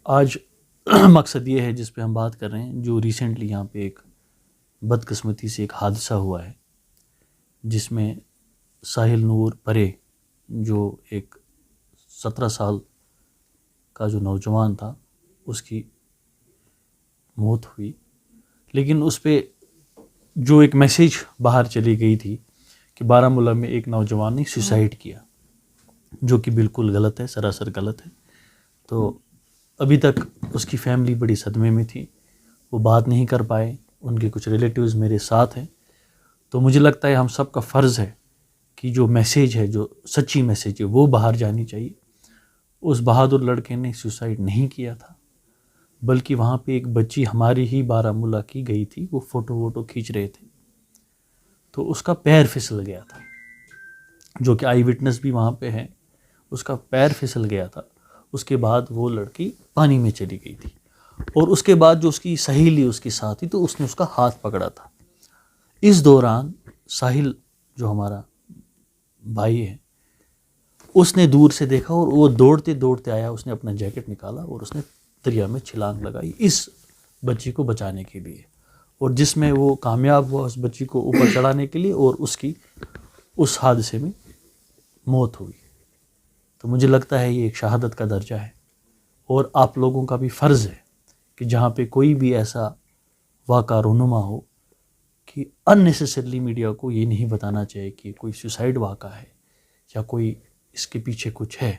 آج مقصد یہ ہے جس پہ ہم بات کر رہے ہیں، جو ریسنٹلی یہاں پہ ایک بدقسمتی سے ایک حادثہ ہوا ہے جس میں ساحل نور پرے جو ایک 17 سال کا جو نوجوان تھا اس کی موت ہوئی. لیکن اس پہ جو ایک میسیج باہر چلی گئی تھی کہ بارہمولہ میں ایک نوجوان نے سوسائڈ کیا، جو کہ بالکل غلط ہے، سراسر غلط ہے. تو ابھی تک اس کی فیملی بڑی صدمے میں تھی، وہ بات نہیں کر پائے. ان کے کچھ ریلیٹیوز میرے ساتھ ہیں. تو مجھے لگتا ہے ہم سب کا فرض ہے کہ جو میسیج ہے، جو سچی میسیج ہے، وہ باہر جانی چاہیے. اس بہادر لڑکے نے سوسائڈ نہیں کیا تھا، بلکہ وہاں پہ ایک بچی ہماری ہی بارہمولہ کی گئی تھی، وہ فوٹو ووٹو کھینچ رہے تھے تو اس کا پیر پھسل گیا تھا، جو کہ آئی وٹنس بھی وہاں پہ ہے. اس کا پیر پھسل گیا تھا. اس کے بعد وہ لڑکی پانی میں چلی گئی تھی، اور اس کے بعد جو اس کی سہیلی اس کے ساتھ تھی تو اس نے اس کا ہاتھ پکڑا تھا. اس دوران ساحل جو ہمارا بھائی ہے اس نے دور سے دیکھا اور وہ دوڑتے دوڑتے آیا. اس نے اپنا جیکٹ نکالا اور اس نے دریا میں چھلانگ لگائی اس بچی کو بچانے کے لیے، اور جس میں وہ کامیاب ہوا اس بچی کو اوپر چڑھانے کے لیے، اور اس کی اس حادثے میں موت ہوئی. تو مجھے لگتا ہے یہ ایک شہادت کا درجہ ہے، اور آپ لوگوں کا بھی فرض ہے کہ جہاں پہ کوئی بھی ایسا واقعہ رونما ہو کہ ان نیسیسرلی میڈیا کو یہ نہیں بتانا چاہیے کہ کوئی سوسائڈ واقعہ ہے یا کوئی اس کے پیچھے کچھ ہے،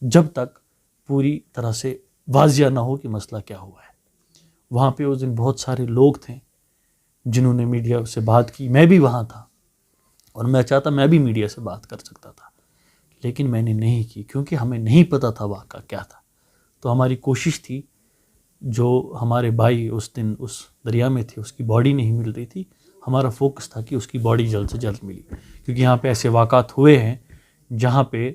جب تک پوری طرح سے واضح نہ ہو کہ مسئلہ کیا ہوا ہے. وہاں پہ اس دن بہت سارے لوگ تھے جنہوں نے میڈیا سے بات کی. میں بھی وہاں تھا اور میں چاہتا میں بھی میڈیا سے بات کر سکتا تھا، لیکن میں نے نہیں کی کیونکہ ہمیں نہیں پتہ تھا واقعہ کیا تھا. تو ہماری کوشش تھی، جو ہمارے بھائی اس دن اس دریا میں تھے اس کی باڈی نہیں مل رہی تھی، ہمارا فوکس تھا کہ اس کی باڈی جلد سے جلد ملی، کیونکہ یہاں پہ ایسے واقعات ہوئے ہیں جہاں پہ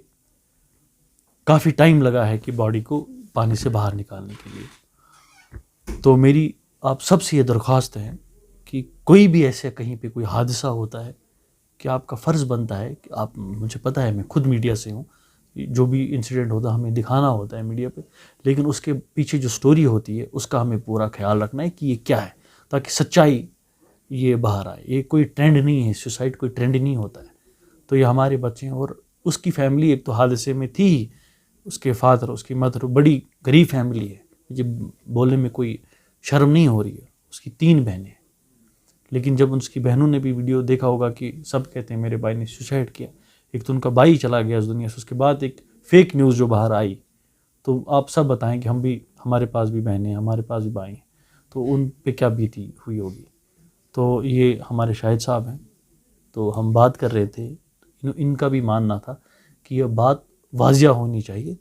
کافی ٹائم لگا ہے کہ باڈی کو پانی سے باہر نکالنے کے لیے. تو میری آپ سب سے یہ درخواست ہے کہ کوئی بھی ایسے کہیں پہ کوئی حادثہ ہوتا ہے کہ آپ کا فرض بنتا ہے کہ آپ، مجھے پتہ ہے میں خود میڈیا سے ہوں، جو بھی انسیڈنٹ ہوتا ہے ہمیں دکھانا ہوتا ہے میڈیا پہ، لیکن اس کے پیچھے جو سٹوری ہوتی ہے اس کا ہمیں پورا خیال رکھنا ہے کہ یہ کیا ہے، تاکہ سچائی یہ باہر آئے. یہ کوئی ٹرینڈ نہیں ہے، سوسائڈ کوئی ٹرینڈ نہیں ہوتا ہے. تو یہ ہمارے بچے ہیں، اور اس کی فیملی ایک تو حادثے میں تھی ہی، اس کے فادر، اس کی مدر، بڑی غریب فیملی ہے. مجھے بولنے میں کوئی شرم نہیں ہو رہی ہے. اس کی 3 بہنیں، لیکن جب اس کی بہنوں نے بھی ویڈیو دیکھا ہوگا کہ سب کہتے ہیں میرے بھائی نے سوسائڈ کیا. ایک تو ان کا بھائی چلا گیا اس دنیا سے، اس کے بعد ایک فیک نیوز جو باہر آئی. تو آپ سب بتائیں کہ ہمارے پاس بھی بہنیں ہیں، ہمارے پاس بھی بھائی ہیں، تو ان پہ کیا بیتی ہوئی ہوگی. تو یہ ہمارے شاہد صاحب ہیں، تو ہم بات کر رہے تھے، ان کا بھی ماننا تھا کہ یہ بات واضح ہونی چاہیے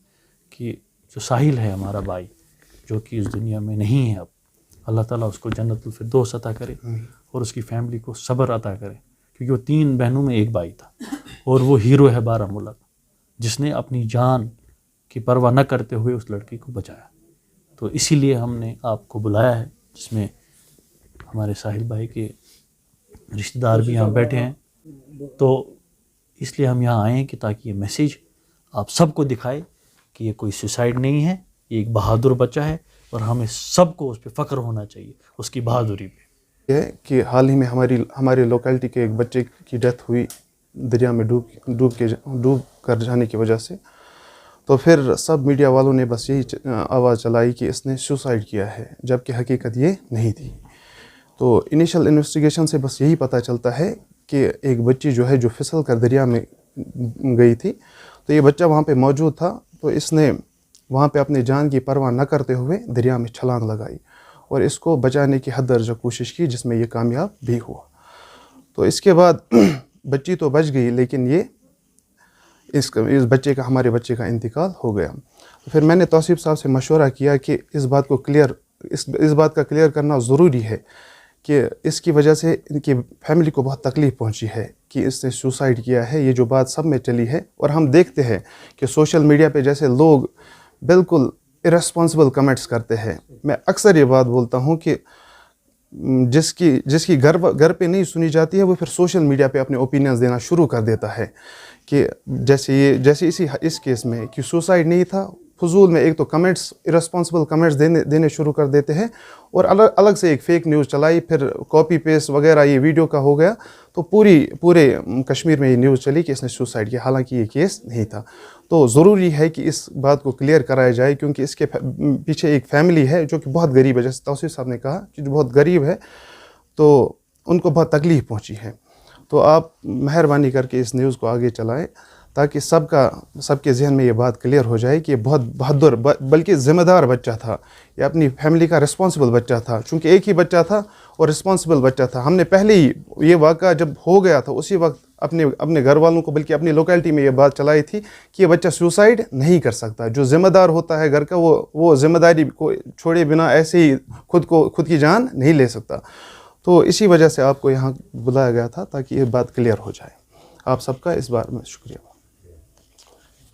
کہ جو ساحل ہے ہمارا بھائی، جو کہ اس دنیا میں نہیں ہے اب، اللہ تعالیٰ اس کو جنت الفردوس عطا کرے اور اس کی فیملی کو صبر عطا کرے، کیونکہ وہ 3 بہنوں میں ایک بھائی تھا، اور وہ ہیرو ہے بارہمولہ کا، جس نے اپنی جان کی پرواہ نہ کرتے ہوئے اس لڑکی کو بچایا. تو اسی لیے ہم نے آپ کو بلایا ہے، جس میں ہمارے ساحل بھائی کے رشتہ دار بھی یہاں بیٹھے ہیں. تو اس لیے ہم یہاں آئے ہیں کہ تاکہ یہ میسیج آپ سب کو دکھائے کہ یہ کوئی سوسائڈ نہیں ہے، یہ ایک بہادر بچہ ہے، اور ہمیں سب کو اس پہ فخر ہونا چاہیے، اس کی بہادری پہ. یہ کہ حال ہی میں ہماری لوکیلٹی کے ایک بچے کی ڈیتھ ہوئی دریا میں ڈوب کر جانے کی وجہ سے. تو پھر سب میڈیا والوں نے بس یہی آواز چلائی کہ اس نے سوسائڈ کیا ہے، جبکہ حقیقت یہ نہیں تھی. تو انیشل انویسٹیگیشن سے بس یہی پتہ چلتا ہے کہ ایک بچی جو ہے جو پھسل کر دریا میں گئی تھی، تو یہ بچہ وہاں پہ موجود تھا، تو اس نے وہاں پہ اپنی جان کی پرواہ نہ کرتے ہوئے دریا میں چھلانگ لگائی اور اس کو بچانے کی حد درجہ کوشش کی، جس میں یہ کامیاب بھی ہوا. تو اس کے بعد بچی تو بچ گئی، لیکن یہ ہمارے بچے کا انتقال ہو گیا. پھر میں نے توصیف صاحب سے مشورہ کیا کہ اس بات کا کلیئر کرنا ضروری ہے کہ اس کی وجہ سے ان کی فیملی کو بہت تکلیف پہنچی ہے کہ اس نے سوسائڈ کیا ہے. یہ جو بات سب میں چلی ہے، اور ہم دیکھتے ہیں کہ سوشل میڈیا پہ جیسے لوگ بالکل ارسپانسبل کمنٹس کرتے ہیں. میں اکثر یہ بات بولتا ہوں کہ جس کی گھر پہ نہیں سنی جاتی ہے، وہ پھر سوشل میڈیا پہ اپنے اوپینینز دینا شروع کر دیتا ہے. کہ جیسے اس کیس میں کہ سوسائڈ نہیں تھا، فضول میں ایک تو کمنٹس irresponsible کمنٹس دینے شروع کر دیتے ہیں, اور الگ سے ایک فیک نیوز چلائی, پھر کاپی پیسٹ وغیرہ یہ ویڈیو کا ہو گیا, تو پورے کشمیر میں یہ نیوز چلی کہ اس نے سوسائڈ کیا, حالانکہ یہ کیس نہیں تھا. تو ضروری ہے کہ اس بات کو کلیئر کرایا جائے, کیونکہ اس کے پیچھے ایک فیملی ہے جو کہ بہت غریب ہے, جیسے توصیف صاحب نے کہا کہ جو بہت غریب ہے, تو ان کو بہت تکلیف پہنچی ہے. تو آپ مہربانی کر کے اس نیوز کو آگے چلائیں تاکہ سب کے ذہن میں یہ بات کلیئر ہو جائے کہ یہ بہت بہادر بلکہ ذمہ دار بچہ تھا, یہ اپنی فیملی کا رسپانسبل بچہ تھا, چونکہ ایک ہی بچہ تھا اور رسپانسبل بچہ تھا. ہم نے پہلے ہی یہ واقعہ جب ہو گیا تھا اسی وقت اپنے گھر والوں کو بلکہ اپنی لوکیلٹی میں یہ بات چلائی تھی کہ یہ بچہ سوسائڈ نہیں کر سکتا. جو ذمہ دار ہوتا ہے گھر کا وہ ذمہ داری کو چھوڑے بنا ایسے ہی خود کی جان نہیں لے سکتا. تو اسی وجہ سے آپ کو یہاں بلایا گیا تھا تاکہ یہ بات کلیئر ہو جائے. آپ سب کا اس بار میں شکریہ.